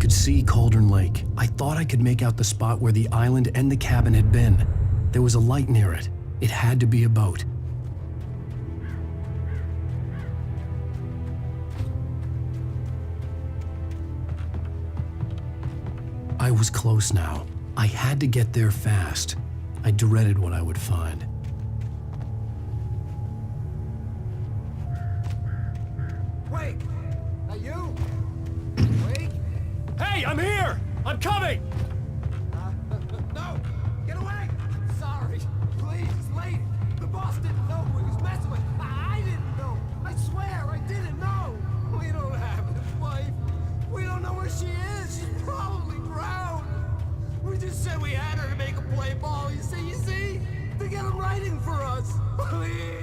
could see Cauldron Lake. I thought I could make out the spot where the island and the cabin had been. There was a light near it. It had to be a boat. I was close now. I had to get there fast. I dreaded what I would find. Wait! Are you? Wait! Hey, I'm here! I'm coming! No! Get away! Sorry. Please, it's late. The boss didn't know who he was messing with. I didn't know. I swear, I didn't know. We don't have his wife. We don't know where she is. She's probably drowned. We just said we had her to make a play ball. You see? To get him writing for us. Please.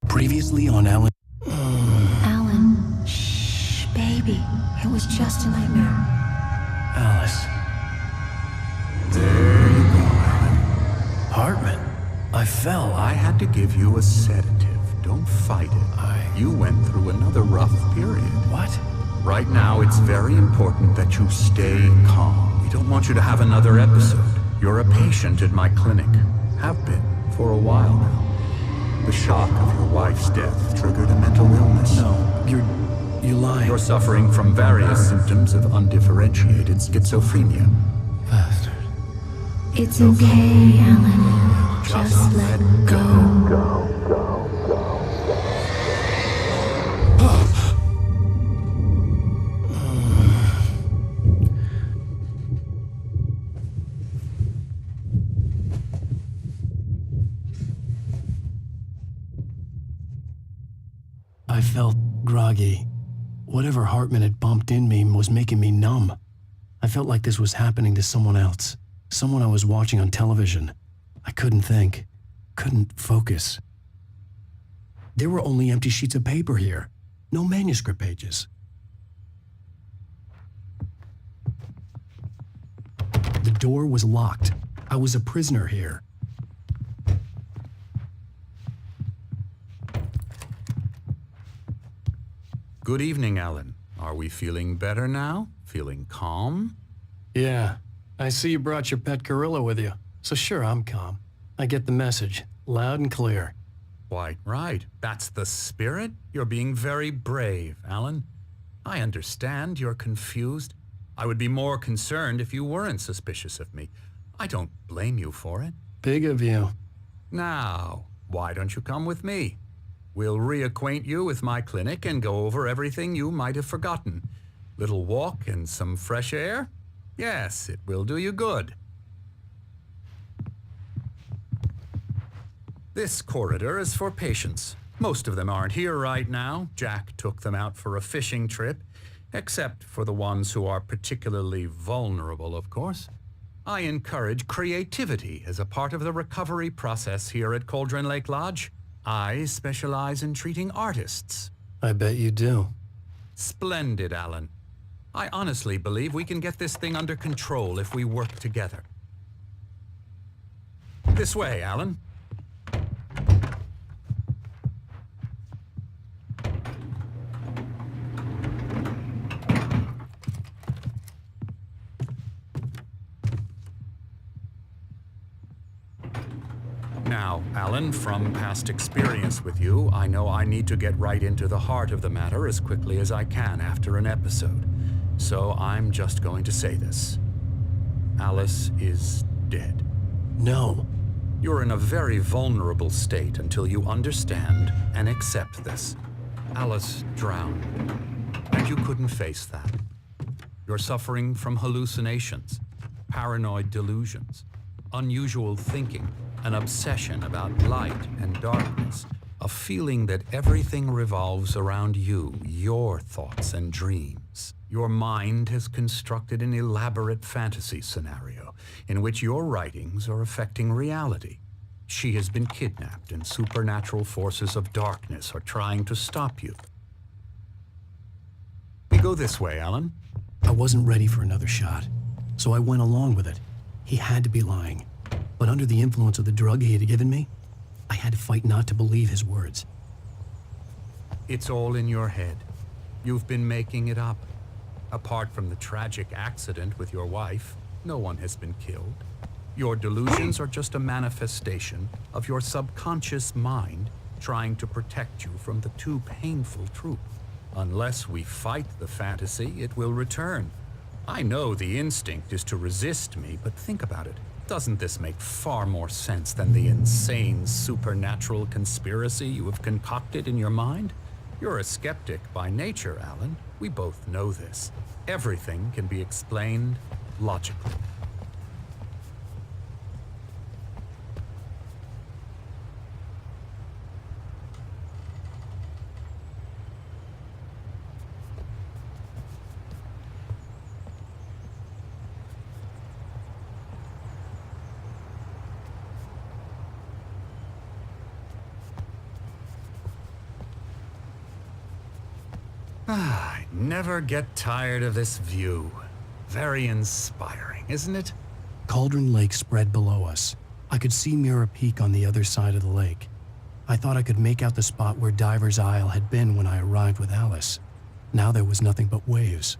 Previously on Alane. Alan, shh, baby. It was just a nightmare. Alice. There you go, Alan. Hartman. I fell. I had to give you a sedative. Don't fight it. You went through another rough period. What? Right now, it's very important that you stay calm. We don't want you to have another episode. You're a patient at my clinic. Have been for a while now. The shock of your wife's death triggered a mental illness. No, you're lying. You're suffering from various symptoms of undifferentiated schizophrenia. Bastard. It's okay, Alan. Just let go. I felt groggy. Whatever Hartman had bumped in me was making me numb. I felt like this was happening to someone else. Someone I was watching on television. I couldn't think. Couldn't focus. There were only empty sheets of paper here. No manuscript pages. The door was locked. I was a prisoner here. Good evening, Alan. Are we feeling better now? Feeling calm? Yeah, I see you brought your pet gorilla with you. So sure, I'm calm. I get the message, loud and clear. Quite right. That's the spirit. You're being very brave, Alan. I understand you're confused. I would be more concerned if you weren't suspicious of me. I don't blame you for it. Big of you. Now, why don't you come with me? We'll reacquaint you with my clinic and go over everything you might have forgotten. Little walk and some fresh air? Yes, it will do you good. This corridor is for patients. Most of them aren't here right now. Jack took them out for a fishing trip, except for the ones who are particularly vulnerable, of course. I encourage creativity as a part of the recovery process here at Cauldron Lake Lodge. I specialize in treating artists. I bet you do. Splendid, Alan. I honestly believe we can get this thing under control if we work together. This way, Alan. Now, Alan, from past experience with you, I know I need to get right into the heart of the matter as quickly as I can after an episode. So I'm just going to say this. Alice is dead. No. You're in a very vulnerable state until you understand and accept this. Alice drowned, and you couldn't face that. You're suffering from hallucinations, paranoid delusions, unusual thinking, an obsession about light and darkness, a feeling that everything revolves around you, your thoughts and dreams. Your mind has constructed an elaborate fantasy scenario in which your writings are affecting reality. She has been kidnapped and supernatural forces of darkness are trying to stop you. We go this way, Alan. I wasn't ready for another shot, so I went along with it. He had to be lying. But under the influence of the drug he had given me, I had to fight not to believe his words. It's all in your head. You've been making it up. Apart from the tragic accident with your wife, no one has been killed. Your delusions are just a manifestation of your subconscious mind trying to protect you from the too painful truth. Unless we fight the fantasy, it will return. I know the instinct is to resist me, but think about it. Doesn't this make far more sense than the insane supernatural conspiracy you have concocted in your mind? You're a skeptic by nature, Alan. We both know this. Everything can be explained logically. I never get tired of this view. Very inspiring, isn't it? Cauldron Lake spread below us. I could see Mirror Peak on the other side of the lake. I thought I could make out the spot where Diver's Isle had been when I arrived with Alice. Now there was nothing but waves.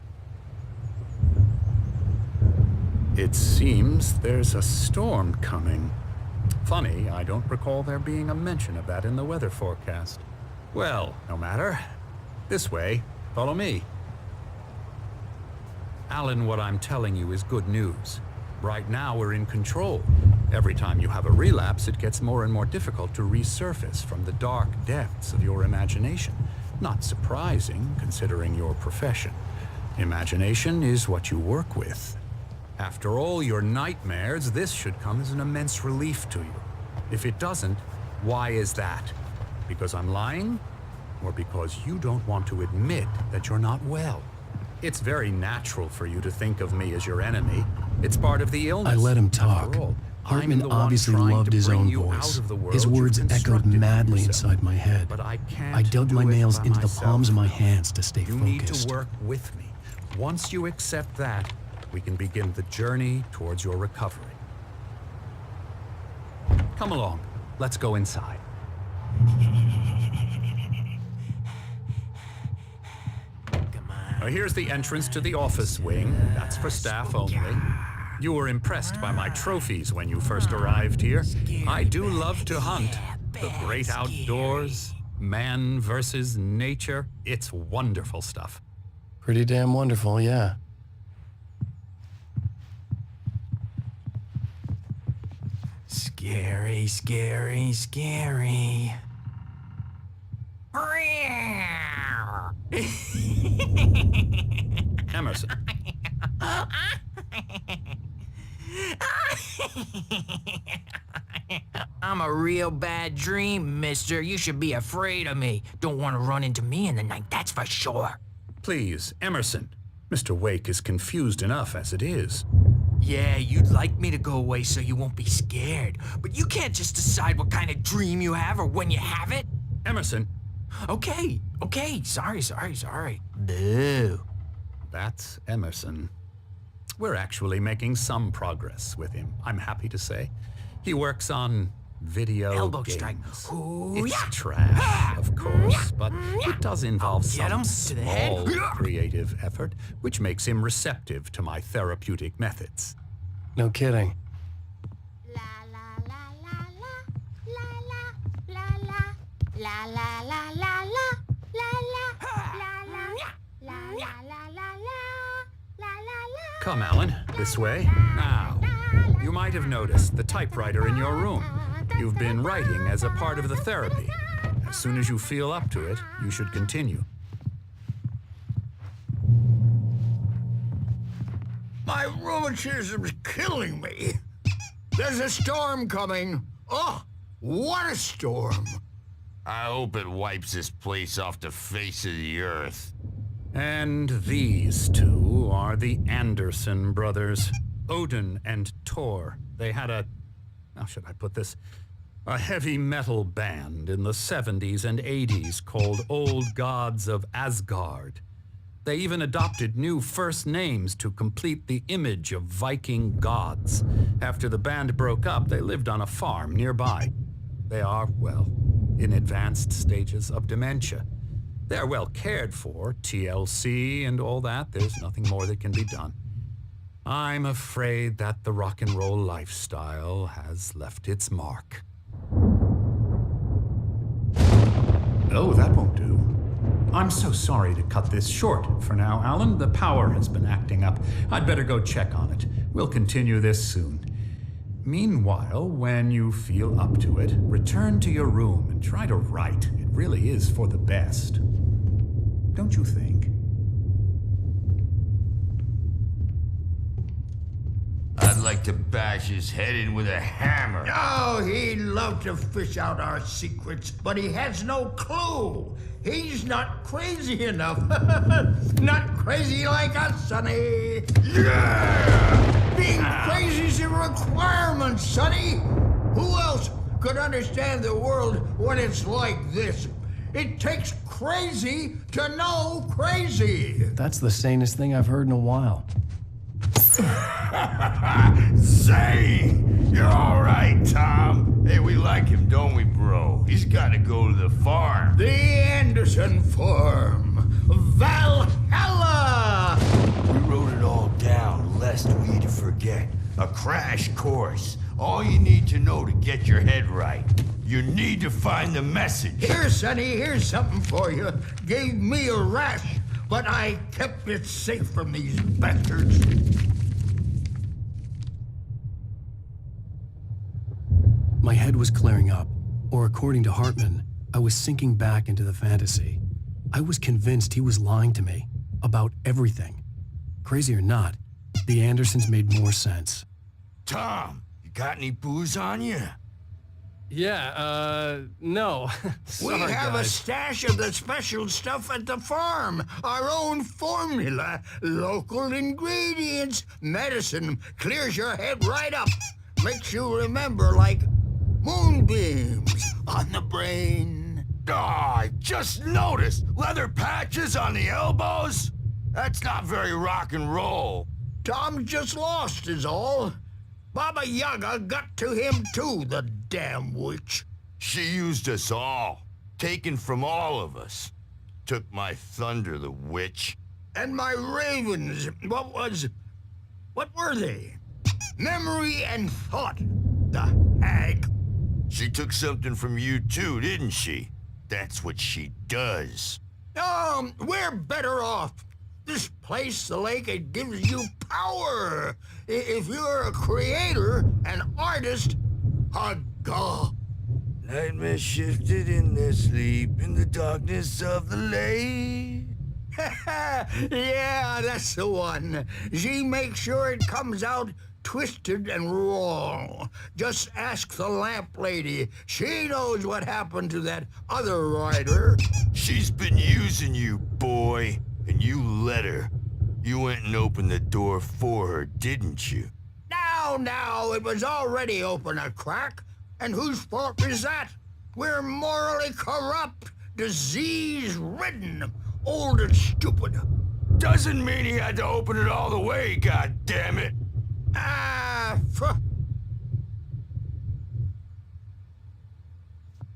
It seems there's a storm coming. Funny, I don't recall there being a mention of that in the weather forecast. Well, no matter. This way. Follow me. Alan, what I'm telling you is good news. Right now, we're in control. Every time you have a relapse, it gets more and more difficult to resurface from the dark depths of your imagination. Not surprising, considering your profession. Imagination is what you work with. After all your nightmares, this should come as an immense relief to you. If it doesn't, why is that? Because I'm lying? Or because you don't want to admit that you're not well? It's very natural for you to think of me as your enemy. It's part of the illness. I let him talk. After all, I'm Hartman the one obviously trying loved to his bring own you voice. out of the world His words you've echoed constructed for madly yourself. inside my head. But I can't I dug do my it nails by into the myself. palms of my hands to stay You focused. need to work with me. Once you accept that, we can begin the journey towards your recovery. Come along. Let's go inside. Now, here's the entrance to the office wing. That's for staff only. You were impressed by my trophies when you first arrived here. I do love to hunt. The great outdoors, man versus nature. It's wonderful stuff. Pretty damn wonderful, yeah. Scary, scary, scary. Emerson. I'm a real bad dream, mister. You should be afraid of me. Don't want to run into me in the night, that's for sure. Please, Emerson. Mr. Wake is confused enough as it is. Yeah, you'd like me to go away so you won't be scared. But you can't just decide what kind of dream you have or when you have it. Emerson. Okay. Sorry. Boo. That's Emerson. We're actually making some progress with him, I'm happy to say. He works on video Elbow games. strike. It's Yeah. trash, of course, but it does involve Get some him to the head. small creative effort, which makes him receptive to my therapeutic methods. No kidding. La la la la la la La la la la la la la la la la la la la la. Come, Alan, this way. Now, you might have noticed the typewriter in your room. You've been writing as a part of the therapy. As soon as you feel up to it, you should continue. My rheumatism's killing me. There's a storm coming. Oh, what a storm. I hope it wipes this place off the face of the earth. And these two are the Anderson brothers, Odin and Tor. They had how should I put this? A heavy metal band in the 70s and 80s called Old Gods of Asgard. They even adopted new first names to complete the image of Viking gods. After the band broke up, they lived on a farm nearby. They are, well, in advanced stages of dementia. They're well cared for, TLC and all that. There's nothing more that can be done. I'm afraid that the rock and roll lifestyle has left its mark. Oh, that won't do. I'm so sorry to cut this short for now, Alan. The power has been acting up. I'd better go check on it. We'll continue this soon. Meanwhile, when you feel up to it, return to your room and try to write. It really is for the best. Don't you think? I'd like to bash his head in with a hammer. Oh, he'd love to fish out our secrets, but he has no clue. He's not crazy enough. Not crazy like us, Sonny. Yeah! Being crazy's a requirement, Sonny. Who else could understand the world when it's like this? It takes crazy to know crazy. That's the sanest thing I've heard in a while. Zane! You're all right, Tom. Hey, we like him, don't we, bro? He's got to go to the farm. The Anderson Farm. Valhalla! We wrote it all down, lest we'd forget. A crash course. All you need to know to get your head right. You need to find the message. Here, Sonny, here's something for you. Gave me a rash, but I kept it safe from these bastards. My head was clearing up, or according to Hartman, I was sinking back into the fantasy. I was convinced he was lying to me about everything. Crazy or not, the Andersons made more sense. Tom, you got any booze on you? Yeah, no. We have a stash of the special stuff at the farm. Our own formula. Local ingredients. Medicine clears your head right up. Makes you remember like moonbeams on the brain. Oh, I just noticed. Leather patches on the elbows? That's not very rock and roll. Tom just lost is all. Baba Yaga got to him too, the damn witch. She used us all. Taken from all of us. Took my thunder, the witch. And my ravens, what were they? Memory and thought, the hag. She took something from you too, didn't she? That's what she does. We're better off. This place, the lake, it gives you power. If you're a creator, an artist, a god. Nightmare shifted in their sleep in the darkness of the lake. Yeah, that's the one. She makes sure it comes out twisted and wrong. Just ask the lamp lady. She knows what happened to that other writer. She's been using you, boy, and you let her. You went and opened the door for her, didn't you? Now, it was already open a crack. And whose fault is that? We're morally corrupt, disease-ridden, old and stupid. Doesn't mean he had to open it all the way, goddammit.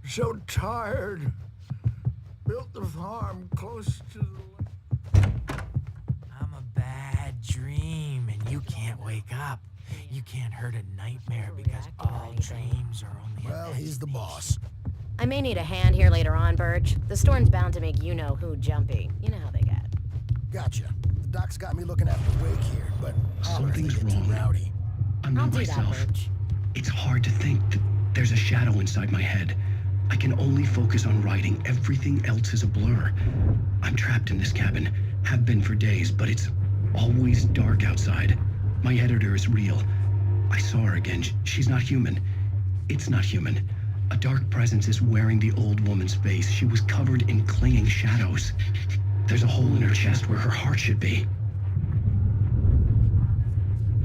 So tired. Built the farm close to the lake. I'm a bad dream, and you can't wake up. You can't hurt a nightmare because all dreams are only Well, he's the boss. I may need a hand here later on, Birch. The storm's bound to make you-know-who jumpy. You know how they get. Gotcha. The doc's got me looking after Wake here, but holler if they Something's get too wrong. rowdy. I'm I'll not do that, myself. Birch. It's hard to think that there's a shadow inside my head. I can only focus on writing. Everything else is a blur. I'm trapped in this cabin. Have been for days, but it's always dark outside. My editor is real. I saw her again. She's not human. It's not human. A dark presence is wearing the old woman's face. She was covered in clinging shadows. There's a hole in her chest where her heart should be.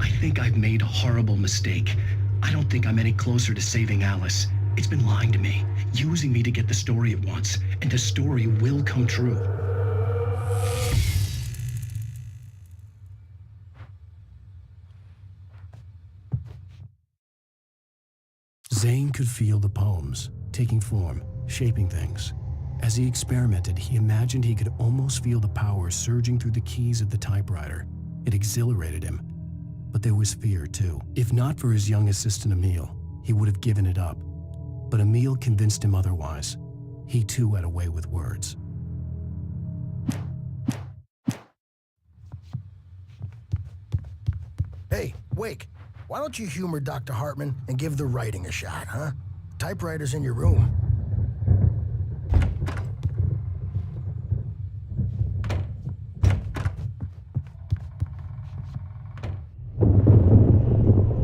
I think I've made a horrible mistake. I don't think I'm any closer to saving Alice. It's been lying to me, using me to get the story it wants, and the story will come true. Zane could feel the poems, taking form, shaping things. As he experimented, he imagined he could almost feel the power surging through the keys of the typewriter. It exhilarated him. But there was fear, too. If not for his young assistant Emil, he would have given it up. But Emil convinced him otherwise. He too had a way with words. Hey, Wake, why don't you humor Dr. Hartman and give the writing a shot, huh? Typewriter's in your room.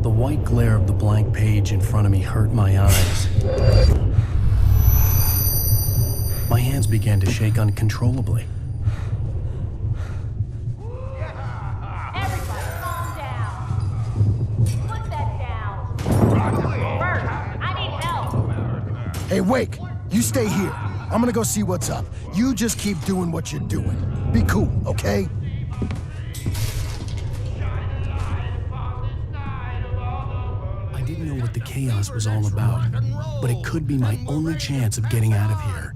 The white glare of the blank page in front of me hurt my eyes. My hands began to shake uncontrollably. Everybody, calm down. Put that down. Bert, I need help. Hey, Wake, you stay here. I'm gonna go see what's up. You just keep doing what you're doing. Be cool, okay? I didn't know what the chaos was all about, but it could be my only chance of getting out of here.